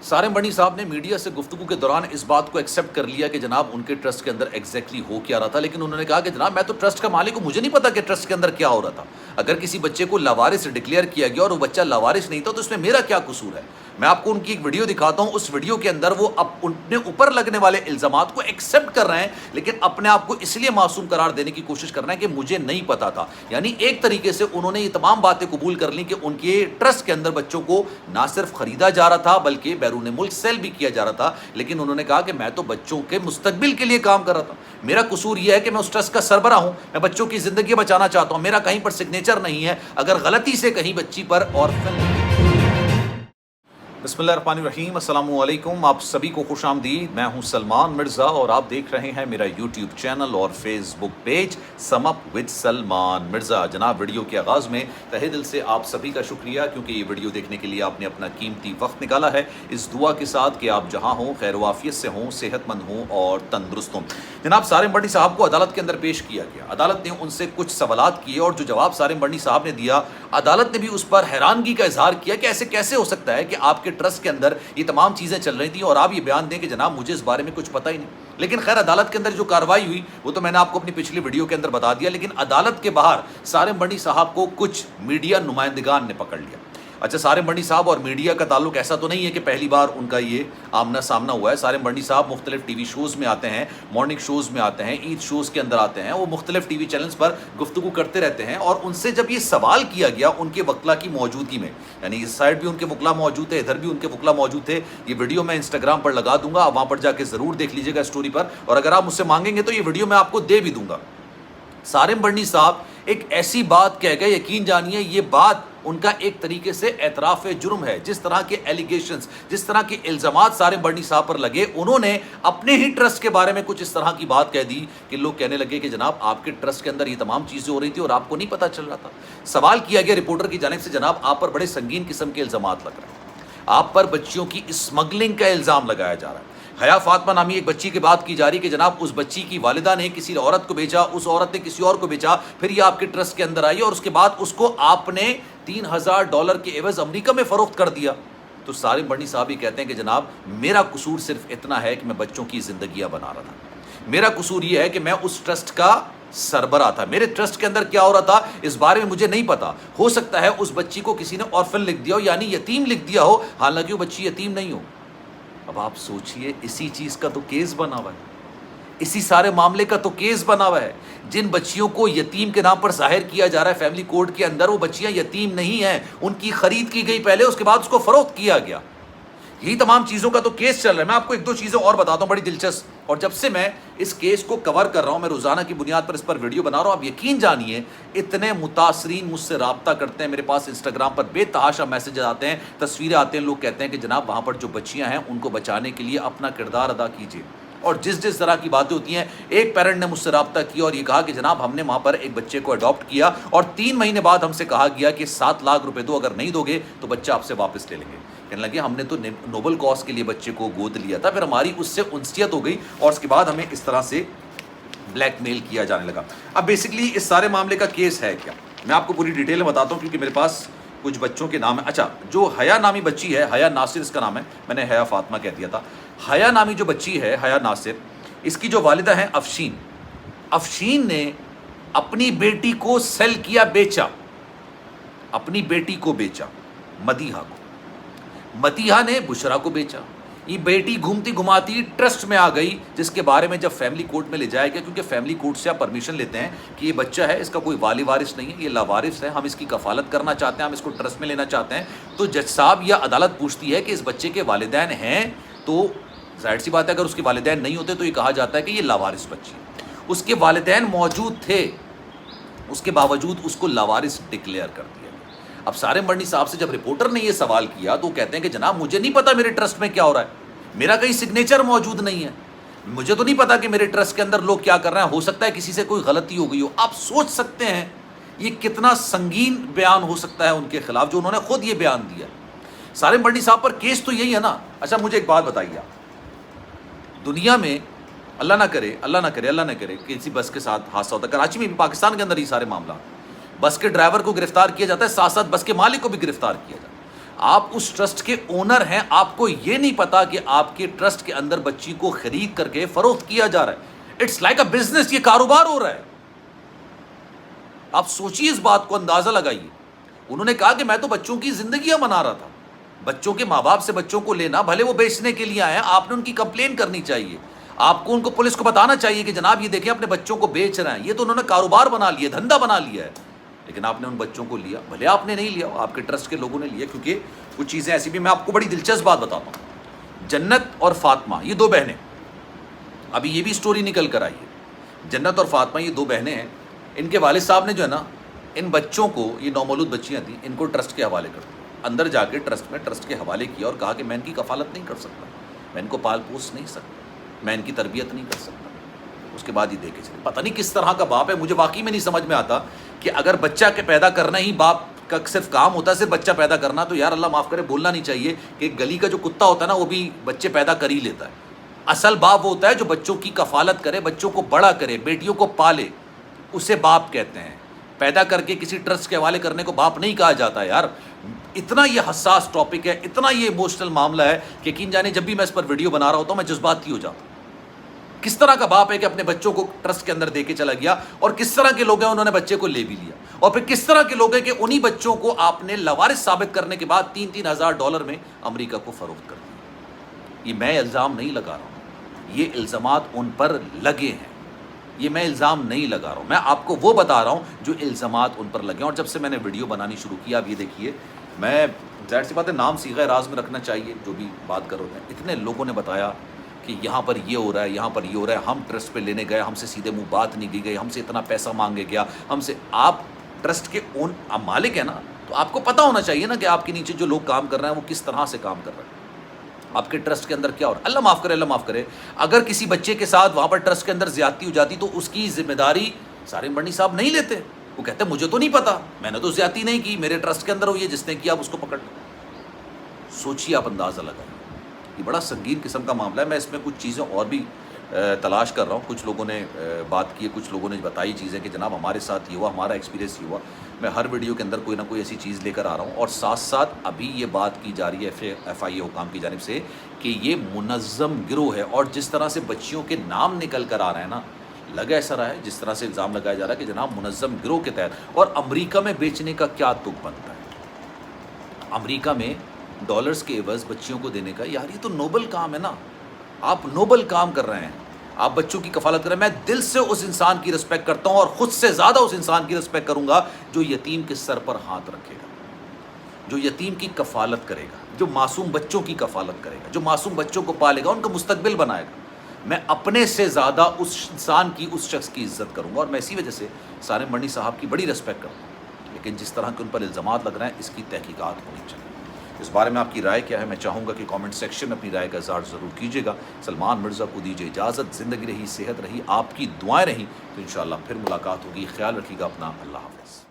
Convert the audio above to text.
سارم بنی صاحب نے میڈیا سے گفتگو کے دوران اس بات کو ایکسیپٹ کر لیا کہ جناب ان کے ٹرسٹ کے اندر ایگزیکٹلی ہو کیا رہا تھا، لیکن انہوں نے کہا کہ جناب میں تو ٹرسٹ کا مالک ہوں، مجھے نہیں پتا کہ ٹرسٹ کے اندر کیا ہو رہا تھا۔ اگر کسی بچے کو لاوارث ڈکلیئر کیا گیا اور وہ بچہ لاوارث نہیں تھا تو اس میں میرا کیا قصور ہے؟ میں آپ کو ان کی ایک ویڈیو دکھاتا ہوں، اس ویڈیو کے اندر وہ اپنے اوپر لگنے والے الزامات کو ایکسیپٹ کر رہے ہیں، لیکن اپنے آپ کو اس لیے معصوم قرار دینے کی کوشش کر رہے ہیں کہ مجھے نہیں پتا تھا۔ یعنی ایک طریقے سے انہوں نے یہ تمام باتیں قبول کر لیں کہ ان کے ٹرسٹ کے اندر بچوں کو نہ صرف خریدا جا رہا تھا بلکہ بیرون ملک سیل بھی کیا جا رہا تھا، لیکن انہوں نے کہا کہ میں تو بچوں کے مستقبل کے لیے کام کر رہا تھا، میرا قصور یہ ہے کہ میں اس ٹرسٹ کا سربراہ ہوں، میں بچوں کی زندگی بچانا چاہتا ہوں، میرا کہیں پر سگنیچر نہیں ہے، اگر غلطی سے کہیں بچی پر بسم اللہ الرحمن الرحیم، السلام علیکم، آپ سبھی کو خوش آمدید۔ میں ہوں سلمان مرزا اور آپ دیکھ رہے ہیں میرا یوٹیوب چینل اور Facebook page sum up with Salman Mirza. جناب ویڈیو کے آغاز میں تہہ دل سے آپ سبھی کا شکریہ، کیونکہ یہ ویڈیو دیکھنے کے لیے آپ نے اپنا قیمتی وقت نکالا ہے، اس دعا کے ساتھ کہ آپ جہاں ہوں خیر و عافیت سے ہوں، صحت مند ہوں اور تندرست ہوں۔ جناب سارم بنی صاحب کو عدالت کے اندر پیش کیا گیا، عدالت نے ان سے کچھ سوالات کیے اور جو جواب سارم بنی صاحب نے دیا، عدالت نے بھی اس پر حیرانگی کا اظہار کیا کہ ایسے کیسے ہو سکتا ہے کہ آپ کے ٹرسٹ کے اندر یہ تمام چیزیں چل رہی تھیں اور آپ یہ بیان دیں کہ جناب مجھے اس بارے میں کچھ پتہ ہی نہیں۔ لیکن خیر عدالت کے اندر جو کارروائی ہوئی وہ تو میں نے آپ کو اپنی پچھلی ویڈیو کے اندر بتا دیا، لیکن عدالت کے باہر سارم بنی صاحب کو کچھ میڈیا نمائندگان نے پکڑ لیا۔ اچھا، سارم بنی صاحب اور میڈیا کا تعلق ایسا تو نہیں ہے کہ پہلی بار ان کا یہ آمنا سامنا ہوا ہے۔ سارم بنی صاحب مختلف ٹی وی شوز میں آتے ہیں، مارننگ شوز میں آتے ہیں، عید شوز کے اندر آتے ہیں، وہ مختلف ٹی وی چینلز پر گفتگو کرتے رہتے ہیں، اور ان سے جب یہ سوال کیا گیا ان کے وکلا کی موجودگی میں، یعنی اس سائڈ بھی ان کے وکلا موجود تھے، ادھر بھی ان کے وکلا موجود تھے، یہ ویڈیو میں انسٹاگرام پر لگا دوں گا، آپ وہاں پر جا کے ضرور دیکھ لیجیے گا اسٹوری پر، اور اگر آپ مجھ سے مانگیں گے تو یہ ویڈیو میں آپ کو دے بھی دوں گا۔ سارم بنی صاحب ایک ایسی بات کہہ گئے، یقین جانیے یہ بات ان کا ایک طریقے سے اعتراف جرم ہے۔ جس طرح کے ایلیگیشنز، جس طرح کے الزامات سارم بنی صاحب پر لگے، انہوں نے اپنے ہی ٹرسٹ کے بارے میں کچھ اس طرح کی بات کہہ دی کہ لوگ کہنے لگے کہ جناب آپ کے ٹرسٹ کے اندر یہ تمام چیزیں ہو رہی تھی اور آپ کو نہیں پتہ چل رہا تھا۔ سوال کیا گیا رپورٹر کی جانب سے، جناب آپ پر بڑے سنگین قسم کے الزامات لگ رہے ہیں، آپ پر بچیوں کی اسمگلنگ کا الزام لگایا جا رہا ہے۔ حیا فاطمہ نامی ایک بچی کی بات کی جا رہی کہ جناب اس بچی کی والدہ نے کسی عورت کو بیچا، اس عورت نے کسی اور کو بیچا، پھر یہ آپ کے ٹرسٹ کے اندر آئی اور اس کے بعد اس کو آپ نے $3000 کے عوض امریکہ میں فروخت کر دیا۔ تو سارم بنی صاحب یہ کہتے ہیں کہ جناب میرا قصور صرف اتنا ہے کہ میں بچوں کی زندگیاں بنا رہا تھا، میرا قصور یہ ہے کہ میں اس ٹرسٹ کا سربراہ تھا، میرے ٹرسٹ کے اندر کیا ہو رہا تھا اس بارے میں مجھے نہیں پتا۔ ہو سکتا ہے اس بچی کو کسی نے آرفن لکھ دیا ہو، یعنی یتیم لکھ دیا ہو، حالانکہ وہ بچی یتیم نہیں ہو۔ اب آپ سوچئے، اسی چیز کا تو کیس بنا ہوا ہے، اسی سارے معاملے کا تو کیس بنا ہوا ہے۔ جن بچیوں کو یتیم کے نام پر ظاہر کیا جا رہا ہے فیملی کورٹ کے اندر، وہ بچیاں یتیم نہیں ہیں، ان کی خرید کی گئی پہلے، اس کے بعد اس کو فروخت کیا گیا۔ یہی تمام چیزوں کا تو کیس چل رہا ہے۔ میں آپ کو ایک دو چیزیں اور بتاتا ہوں بڑی دلچسپ، اور جب سے میں اس کیس کو کور کر رہا ہوں، میں روزانہ کی بنیاد پر اس پر ویڈیو بنا رہا ہوں، آپ یقین جانیے اتنے متاثرین مجھ سے رابطہ کرتے ہیں، میرے پاس انسٹاگرام پر بے تحاشا میسیجز آتے ہیں، تصویریں آتے ہیں، لوگ کہتے ہیں کہ جناب وہاں پر جو بچیاں ہیں ان کو بچانے کے لیے اپنا کردار ادا کیجیے۔ اور جس طرح کی باتیں ہوتی ہیں، ایک پیرنٹ نے مجھ سے رابطہ کیا اور یہ کہا کہ جناب ہم نے وہاں پر ایک بچے کو اڈاپٹ کیا اور 3 مہینے بعد ہم سے کہا گیا کہ 7 لاکھ روپے دو، اگر نہیں دو گے تو بچہ آپ سے واپس لے لیں گے۔ کہنے لگے ہم نے تو نوبل کاز کے لیے بچے کو گود لیا تھا، پھر ہماری اس سے انسیت ہو گئی اور اس کے بعد ہمیں اس طرح سے بلیک میل کیا جانے لگا۔ اب بیسکلی اس سارے معاملے کا کیس ہے کیا، میں آپ کو پوری ڈیٹیل میں بتاتا ہوں کیونکہ میرے پاس کچھ بچوں کے نام ہیں۔ اچھا، جو حیا نامی بچی ہے، حیا ناصر اس کا نام ہے، میں نے حیا فاطمہ کہہ دیا تھا۔ حیا نامی جو بچی ہے، حیا ناصر، اس کی جو والدہ ہیں افشین نے اپنی بیٹی کو سیل کیا، بیچا، اپنی بیٹی کو بیچا، مدیحہ کو، مدیحہ نے بشرا کو بیچا۔ یہ بیٹی گھومتی گھماتی ٹرسٹ میں آ گئی، جس کے بارے میں جب فیملی کورٹ میں لے جایا گیا، کیونکہ فیملی کورٹ سے آپ پرمیشن لیتے ہیں کہ یہ بچہ ہے، اس کا کوئی والی وارث نہیں ہے، یہ لاوارث ہے، ہم اس کی کفالت کرنا چاہتے ہیں، ہم اس کو ٹرسٹ میں لینا چاہتے ہیں۔ تو جج صاحب یا عدالت پوچھتی ہے کہ اس بچے کے والدین ہیں، تو ظاہر سی بات ہے اگر اس کے والدین نہیں ہوتے تو یہ کہا جاتا ہے کہ یہ لاوارث بچی ہے۔ اس کے والدین موجود تھے، اس کے باوجود اس کو لاوارث ڈکلیئر کر دیا۔ اب سارم بنی صاحب سے جب رپورٹر نے یہ سوال کیا تو وہ کہتے ہیں کہ جناب مجھے نہیں پتا میرے ٹرسٹ میں کیا ہو رہا ہے، میرا کہیں سگنیچر موجود نہیں ہے، مجھے تو نہیں پتا کہ میرے ٹرسٹ کے اندر لوگ کیا کر رہے ہیں، ہو سکتا ہے کسی سے کوئی غلطی ہو گئی ہو۔ آپ سوچ سکتے ہیں یہ کتنا سنگین بیان ہو سکتا ہے ان کے خلاف جو انہوں نے خود یہ بیان دیا۔ سارم بنی صاحب پر کیس تو یہی ہے نا۔ اچھا مجھے ایک بات بتائیے، دنیا میں اللہ نہ کرے کسی بس کے ساتھ حادثہ ہوتا ہے، کراچی میں بھی، پاکستان کے اندر یہ سارے معاملات، بس کے ڈرائیور کو گرفتار کیا جاتا ہے، ساتھ ساتھ بس کے مالک کو بھی گرفتار کیا جاتا ہے۔ آپ اس ٹرسٹ کے اونر ہیں, آپ کو یہ نہیں پتا کہ آپ کے ٹرسٹ کے اندر بچی کو خرید کر کے فروخت کیا جا رہا ہے. اٹس لائک اے بزنس, یہ کاروبار ہو رہا ہے. آپ سوچیے اس بات کو, اندازہ لگائیے. انہوں نے کہا کہ میں تو بچوں کی زندگیاں بنا رہا تھا, بچوں کے ماں باپ سے بچوں کو لینا, بھلے وہ بیچنے کے لیے آئے ہیں, آپ نے ان کی کمپلین کرنی چاہیے, آپ کو ان کو پولیس کو بتانا چاہیے کہ جناب یہ دیکھیں اپنے بچوں کو بیچ رہے ہیں. یہ تو انہوں نے کاروبار بنا لیا, دھندا بنا لیا ہے. لیکن آپ نے ان بچوں کو لیا, بھلے آپ نے نہیں لیا, آپ کے ٹرسٹ کے لوگوں نے لیا, کیونکہ کچھ چیزیں ایسی بھی. میں آپ کو بڑی دلچسپ بات بتاتا ہوں. جنت اور فاطمہ یہ دو بہنیں, ابھی یہ بھی سٹوری نکل کر آئی ہے. جنت اور فاطمہ یہ دو بہنیں ہیں. ان کے والد صاحب نے جو ہے نا, ان بچوں کو, یہ نومولود بچیاں تھیں, ان کو ٹرسٹ کے حوالے کر دیا. اندر جا کے ٹرسٹ کے حوالے کیا اور کہا کہ میں ان کی کفالت نہیں کر سکتا, میں ان کو پال پوس نہیں سکتا, میں ان کی تربیت نہیں کر سکتا. اس کے بعد یہ دیکھے چلے, پتہ نہیں کس طرح کا باپ ہے. مجھے واقعی میں نہیں سمجھ میں آتا کہ اگر بچہ کے پیدا کرنا ہی باپ کا صرف کام ہوتا ہے, صرف بچہ پیدا کرنا, تو یار اللہ معاف کرے بولنا نہیں چاہیے کہ گلی کا جو کتا ہوتا ہے نا, وہ بھی بچے پیدا کر ہی لیتا ہے. اصل باپ وہ ہوتا ہے جو بچوں کی کفالت کرے, بچوں کو بڑا کرے, بیٹیوں کو پالے, اسے باپ کہتے ہیں. پیدا کر کے کسی ٹرسٹ کے حوالے کرنے کو باپ نہیں کہا جاتا یار. اتنا یہ حساس ٹاپک ہے, اتنا یہ ایموشنل معاملہ ہے کہ یقین جانے جب بھی میں اس پر ویڈیو بنا رہا ہوتا ہوں میں جذباتی ہو جاتا ہوں. کس طرح کا باپ ہے کہ اپنے بچوں کو ٹرسٹ کے اندر دے کے چلا گیا, اور کس طرح کے لوگ ہیں انہوں نے بچے کو لے بھی لیا, اور پھر کس طرح کے لوگ ہیں کہ انہی بچوں کو آپ نے لاوارث ثابت کرنے کے بعد $3,000 میں امریکہ کو فروخت کر دیا. یہ میں الزام نہیں لگا رہا ہوں, یہ الزامات ان پر لگے ہیں, یہ میں الزام نہیں لگا رہا ہوں, میں آپ کو وہ بتا رہا ہوں جو الزامات ان پر لگے ہیں. اور جب سے میں نے ویڈیو بنانی شروع کیا, اب یہ دیکھیے, میں ظاہر سی بات ہے نام صیغہ راز میں رکھنا چاہیے جو بھی بات کر رہے ہیں. اتنے لوگوں نے بتایا کہ یہاں پر یہ ہو رہا ہے, یہاں پر یہ ہو رہا ہے, ہم ٹرسٹ پہ لینے گئے, ہم سے سیدھے منہ بات نہیں کی گئی, ہم سے اتنا پیسہ مانگے گیا, ہم سے. آپ ٹرسٹ کے مالک ہیں نا, تو آپ کو پتہ ہونا چاہیے نا کہ آپ کے نیچے جو لوگ کام کر رہے ہیں وہ کس طرح سے کام کر رہے ہیں, آپ کے ٹرسٹ کے اندر کیا ہو رہا ہے. اللہ معاف کرے, اللہ معاف کرے, اگر کسی بچے کے ساتھ وہاں پر ٹرسٹ کے اندر زیادتی ہو جاتی تو اس کی ذمہ داری سارے مرنی صاحب نہیں لیتے. وہ کہتے ہیں مجھے تو نہیں پتا, میں نے تو زیادتی نہیں کی, میرے ٹرسٹ کے اندر ہوئی ہے, جس نے کیا آپ اس کو پکڑ لیں. سوچیے, آپ اندازہ لگائیں, یہ بڑا سنگین قسم کا معاملہ ہے. میں اس میں کچھ چیزیں اور بھی تلاش کر رہا ہوں. کچھ لوگوں نے بات کی ہے, کچھ لوگوں نے بتائی چیزیں کہ جناب ہمارے ساتھ یہ ہوا, ہمارا ایکسپیرینس یہ ہوا. میں ہر ویڈیو کے اندر کوئی نہ کوئی ایسی چیز لے کر آ رہا ہوں. اور ساتھ ساتھ ابھی یہ بات کی جا رہی ہے ایف آئی اے حکام کی جانب سے کہ یہ منظم گروہ ہے, اور جس طرح سے بچیوں کے نام نکل کر آ رہے ہیں نا, لگا ایسا رہا ہے جس طرح سے الزام لگایا جا رہا ہے کہ جناب منظم گروہ کے تحت. اور امریکہ میں بیچنے کا کیا تک بنتا ہے, امریکہ میں ڈالرز کے عوض بچیوں کو دینے کا. یار یہ تو نوبل کام ہے نا, آپ نوبل کام کر رہے ہیں, آپ بچوں کی کفالت کر رہے ہیں. میں دل سے اس انسان کی رسپیکٹ کرتا ہوں, اور خود سے زیادہ اس انسان کی رسپیکٹ کروں گا جو یتیم کے سر پر ہاتھ رکھے گا, جو یتیم کی کفالت کرے گا, جو معصوم بچوں کی کفالت کرے گا, جو معصوم بچوں کو پالے گا, ان کا مستقبل بنائے گا. میں اپنے سے زیادہ اس انسان کی, اس شخص کی عزت کروں گا, اور میں اسی وجہ سے سارے مرنی صاحب کی بڑی رسپیکٹ کرتا ہوں. لیکن جس طرح کے ان پر الزامات لگ رہے ہیں, اس کی تحقیقات ہونی چاہیے. اس بارے میں آپ کی رائے کیا ہے؟ میں چاہوں گا کہ کامنٹ سیکشن میں اپنی رائے کا اظہار ضرور کیجیے گا. سلمان مرزا کو دیجیے اجازت. زندگی رہی, صحت رہی, آپ کی دعائیں رہیں, تو انشاءاللہ پھر ملاقات ہوگی. خیال رکھیے گا اپنا. اللہ حافظ.